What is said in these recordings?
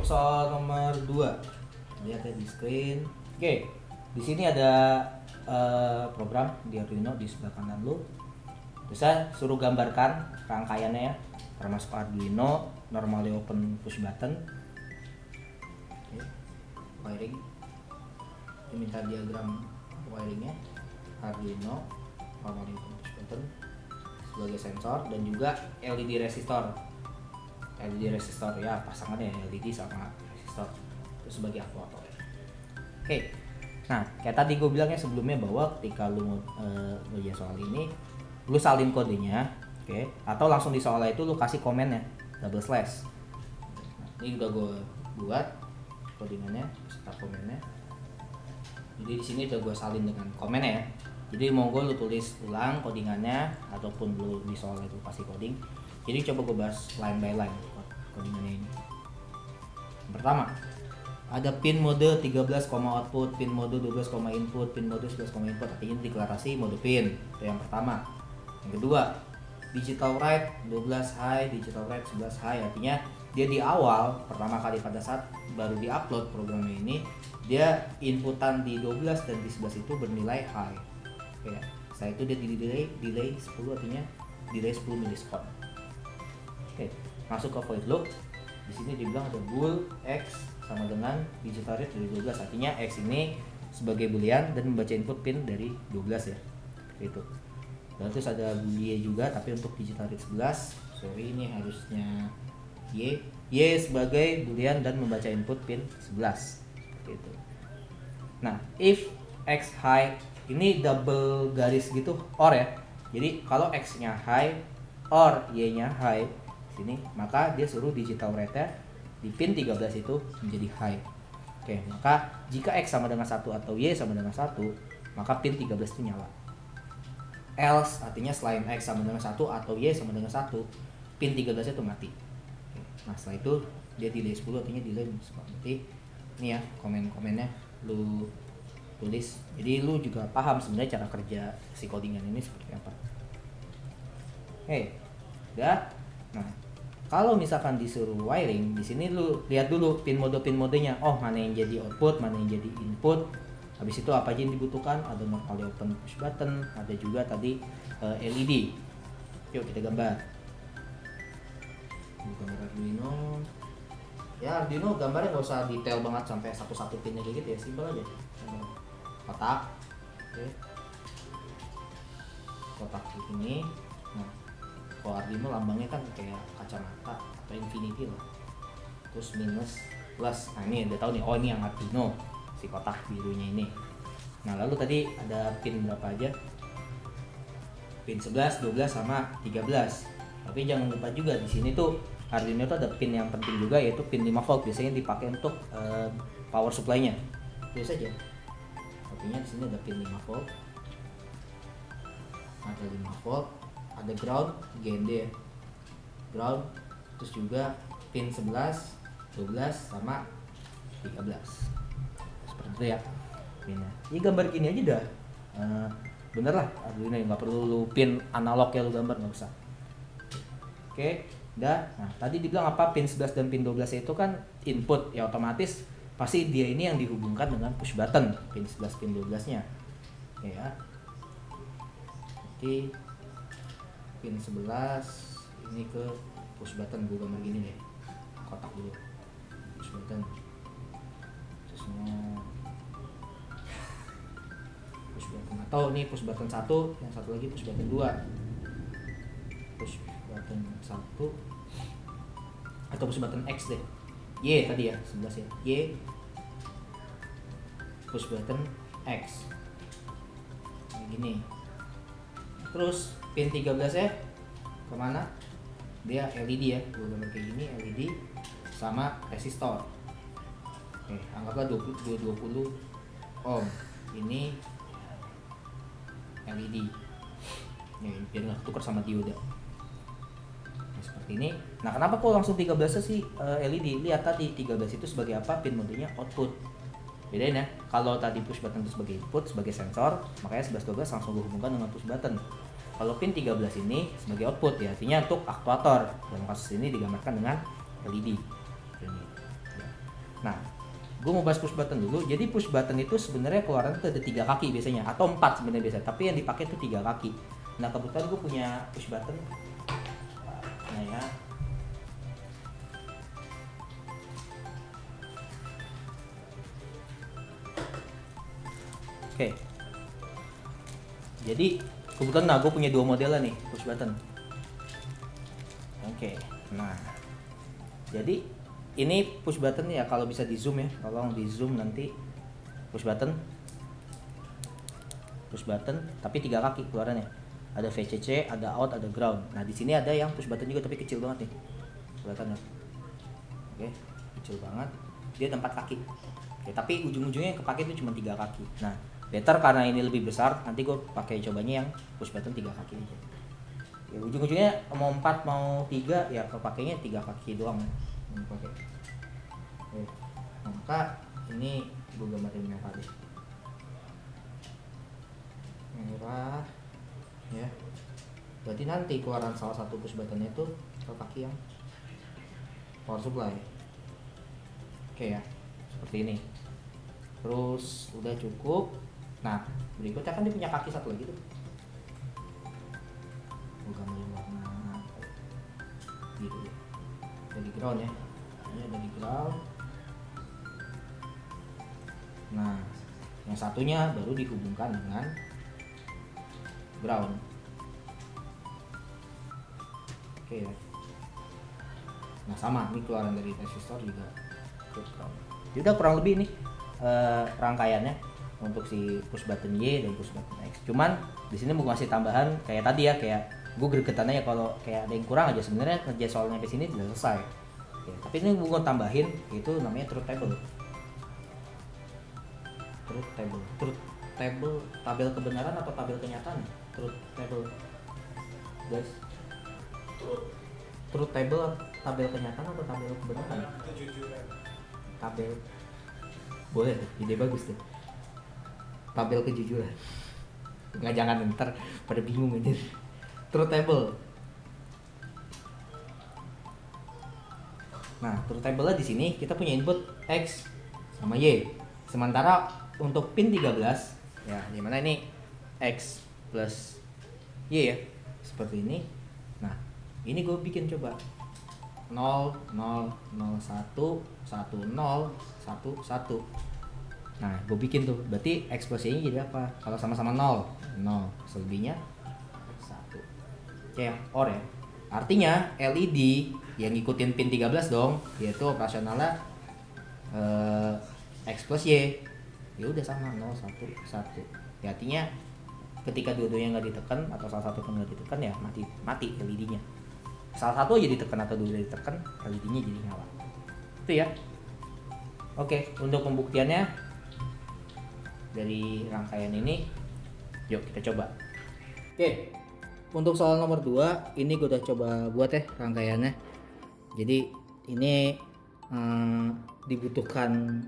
untuk soal nomor 2. Lihat ya di screen. Oke. Di sini ada program di Arduino di sebelah kanan lu. Bisa suruh gambarkan rangkaiannya ya, termasuk Arduino, normally open push button. Oke. Wiring. Diminta diagram wiringnya. Arduino, normally open push button sebagai sensor dan juga LED resistor. LED resistor ya, pasangannya LED sama resistor itu sebagai aktuator. Oke. Nah, kayak tadi gue bilangnya sebelumnya bahwa ketika lu ngerjain soal ini, lu salin kodenya, oke? Atau langsung di soalnya itu lu kasih komennya double slash. Nah, ini udah gue buat codingannya serta komennya. Jadi di sini udah gue salin dengan komennya ya. Jadi monggo lu tulis ulang codingannya ataupun lu di soal itu kasih coding. Jadi coba gue bahas line by line codingannya ini. Pertama, ada pin mode 13, output, pin mode 12, input, pin mode 11, input. Artinya deklarasi mode pin. Itu yang pertama. Yang kedua, digital write 12 high, digital write 11 high. Artinya dia di awal pertama kali pada saat baru di-upload programnya ini, dia inputan di 12 dan di 11 itu bernilai high. Ya. Setelah itu dia delay 10, artinya delay 10 milisekund. Oke, masuk ke void loop. Di sini dibilang ada bool x sama dengan digital read dari 12. Artinya x ini sebagai boolean dan membaca input pin dari 12 ya. Seperti itu. Dan terus ada boolean juga tapi untuk digital read 11. Sorry, ini harusnya y sebagai boolean dan membaca input pin 11. Seperti itu. Nah, if x high ini double garis gitu or ya. Jadi kalau x-nya high or y-nya high sini, maka dia suruh digital rate-nya di pin 13 itu menjadi high. Oke, maka jika x sama dengan 1 atau y sama dengan 1, maka pin 13 itu nyala. Else artinya selain x sama dengan 1 atau y sama dengan 1, pin 13 itu mati. Oke, nah setelah itu dia delay 10, artinya delay seperti ini ya, komen-komennya lu tulis. Jadi lu juga paham sebenarnya cara kerja si codingan ini seperti apa. Oke, udah. Nah, kalau misalkan disuruh wiring, di sini lu lihat dulu pin modenya. Oh, mana yang jadi output, mana yang jadi input. Habis itu apa aja yang dibutuhkan? Ada normally open push button, ada juga tadi LED. Yuk kita gambar. Gambar Arduino. Ya Arduino gambarnya nggak usah detail banget sampai satu-satu pinnya kayak gitu ya, simpel aja. Kotak, oke. Kotak ini. Nah, kalau Arduino lambangnya kan kayak kacamata atau infinity lah, terus minus plus. Nah ini udah tahu nih, oh ini yang Arduino si kotak birunya ini. Nah lalu tadi ada pin berapa aja? Pin 11, 12 sama 13. Tapi jangan lupa juga di sini tuh Arduino tuh ada pin yang penting juga, yaitu pin 5 volt. Biasanya dipakai untuk power supply-nya. Itu saja. Artinya di sini ada pin 5 volt. Ada 5 volt. Ada ground, GND ya, ground, terus juga pin 11, 12 sama 13 seperti itu ya pinnya. Ini gambar gini aja dah bener lah Arduino, nggak perlu lu pin analog ya lu gambar, nggak usah. Oke, udah. Nah tadi dibilang apa, pin 11 dan pin 12 itu kan input ya, otomatis pasti dia ini yang dihubungkan dengan push button pin 11 pin 12 nya ya. Oke, pin 11 ini ke push button, gue gambar gini deh, kotak dulu push button, terusnya push button, atau ini push button 1, yang satu lagi push button 2, push button 1 atau push button X deh, Y tadi ya 11 ya, Y push button X kayak gini. Terus pin 13 ya kemana? Dia LED ya, gue gambar kayak gini, LED sama resistor. Oke, anggaplah 20 ohm. Ini LED. Nih, biar nggak tukar sama dioda. Nah, seperti ini. Nah, kenapa kok langsung 13 sih LED? Lihat tadi 13 itu sebagai apa? Pin modenya output. Bedain ya. Kalau tadi push button itu sebagai input, sebagai sensor, makanya 11 12 langsung gue hubungkan dengan push button. Kalau pin 13 ini sebagai output ya, artinya untuk aktuator. Dalam kasus ini digambarkan dengan LED. Ini. Ya. Nah, gue mau bahas push button dulu. Jadi push button itu sebenarnya keluaran tuh ada 3 kaki biasanya, atau 4 sebenarnya biasa. Tapi yang dipakai tuh 3 kaki. Nah kebetulan gue punya push button. Nah ya. Oke. Jadi kebetulan gue punya 2 model nih push button. Oke. Nah. Jadi ini push button ya, kalau bisa di zoom ya, tolong di zoom nanti. Push button tapi 3 kaki keluarannya. Ada VCC, ada out, ada ground. Nah di sini ada yang push button juga tapi kecil banget nih, kelihatan ya. Oke, kecil banget. Dia ada 4 kaki. Oke, tapi ujung-ujungnya yang kepake itu cuma 3 kaki. Nah better karena ini lebih besar, nanti gue pakai cobanya yang push button 3 kaki aja. Ya, ujung-ujungnya mau 4 mau 3 ya kepakainya 3 kaki doang ya. Oke. Maka ini gue gambarin merah deh. Merah ya. Berarti nanti keluaran salah satu push buttonnya itu ke kaki yang power supply. Oke ya, seperti ini. Terus udah cukup. Nah berikutnya kan dia punya kaki satu lagi tuh. Gue gambarin warna gitu ya. Dari ground ya. Ini dari ground. Nah yang satunya baru dihubungkan dengan ground. Oke ya. Nah sama, ini keluaran dari resistor juga ground. Jadi udah kurang lebih nih rangkaiannya untuk si push button Y dan push button X. Cuman di sini mau ngasih tambahan kayak tadi ya, kayak gue gregetannya ya kalau kayak ada yang kurang aja, sebenarnya kerja soalnya ke sini sudah selesai. Oke, tapi ini gue tambahin itu namanya truth table. Truth table, tabel kebenaran atau tabel kenyataan? Truth table, guys. Truth table, tabel kenyataan atau tabel kebenaran? Tabel, boleh tuh, ide bagus tuh. Tabel kejujuran. Nggak, jangan, ntar pada bingung aja. Truth table. Nah, truth table di sini kita punya input X sama Y. Sementara untuk pin 13 ya, dimana ini X plus Y ya, seperti ini. Nah ini gue bikin coba 0 0 0 1 1 0 1 1. Nah gue bikin tuh, berarti X plus Y nya jadi apa? Kalau sama-sama 0 0, selebihnya 1. Oke, or ya, artinya LED yang ngikutin pin 13 dong, yaitu operasionalnya X plus Y. Ya udah sama 0 1 1. Ya, artinya ketika dua-duanya nggak ditekan atau salah satu pun nggak ditekan ya mati LED-nya. Salah satu aja ditekan atau dua ditekan, LED-nya jadi nyala. Itu ya. Oke, untuk pembuktiannya dari rangkaian ini, yuk kita coba. Oke, untuk soal nomor 2 ini gue udah coba buat ya rangkaiannya. Jadi ini dibutuhkan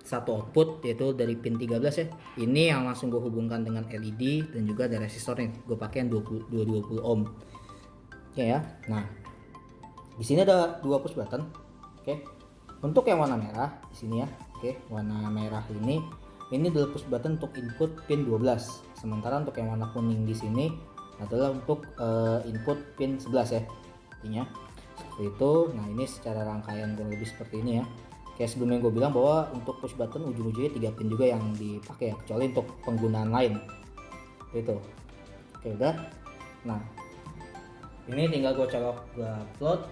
satu output yaitu dari pin 13 ya. Ini yang langsung gue hubungkan dengan LED dan juga ada resistor nih. Gue pakai yang 220 ohm. Oke ya. Nah, di sini ada 2 push button. Oke. Untuk yang warna merah di sini ya. Oke, warna merah ini adalah push button untuk input pin 12. Sementara untuk yang warna kuning di sini adalah untuk input pin 11 ya. Artinya seperti itu. Nah, ini secara rangkaian kurang lebih seperti ini ya. Kayak sebelumnya gue bilang bahwa untuk push button ujung-ujungnya 3 pin juga yang dipakai ya, kecuali untuk penggunaan lain itu. Oke udah. Nah ini tinggal gue colok, gue upload.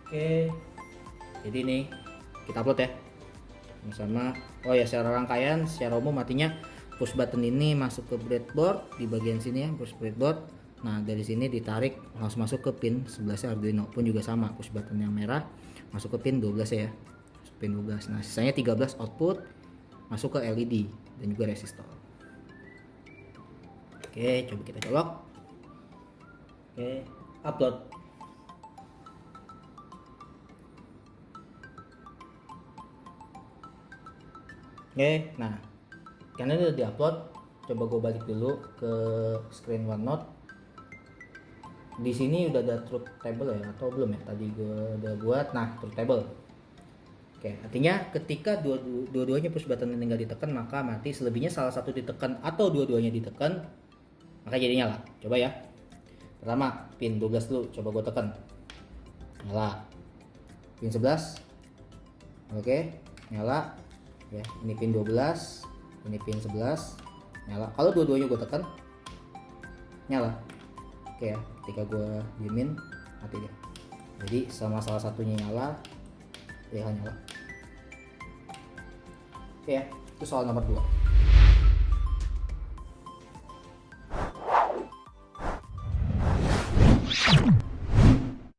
Oke, jadi nih kita upload ya sama. Oh ya, secara rangkaian secara umum artinya push button ini masuk ke breadboard di bagian sini ya, push breadboard. Nah dari sini ditarik langsung masuk ke pin 11 Arduino, pun juga sama, push button yang merah masuk ke pin 12 ya, pin 12. Nah sisanya 13 output masuk ke LED dan juga resistor. Oke, coba kita colok. Oke, upload. Oke, nah karena ini udah diupload, coba gue balik dulu ke screen OneNote. Di sini udah ada truth table ya atau belum ya? Tadi gue udah buat. Nah, truth table. Oke, artinya ketika dua-duanya push button tinggal ditekan maka mati. Selebihnya salah satu ditekan atau dua-duanya ditekan maka jadi nyala. Coba ya. Pertama, pin 12 dulu, coba gue tekan. Nyala. Pin 11. Oke, nyala. Ya, ini pin 12, ini pin 11. Nyala. Kalau dua-duanya gue tekan nyala. Oke ya, ketika gue diemin mati dia. Jadi sama salah satunya nyala, dia nyala. Oke ya, itu soal nomor 2.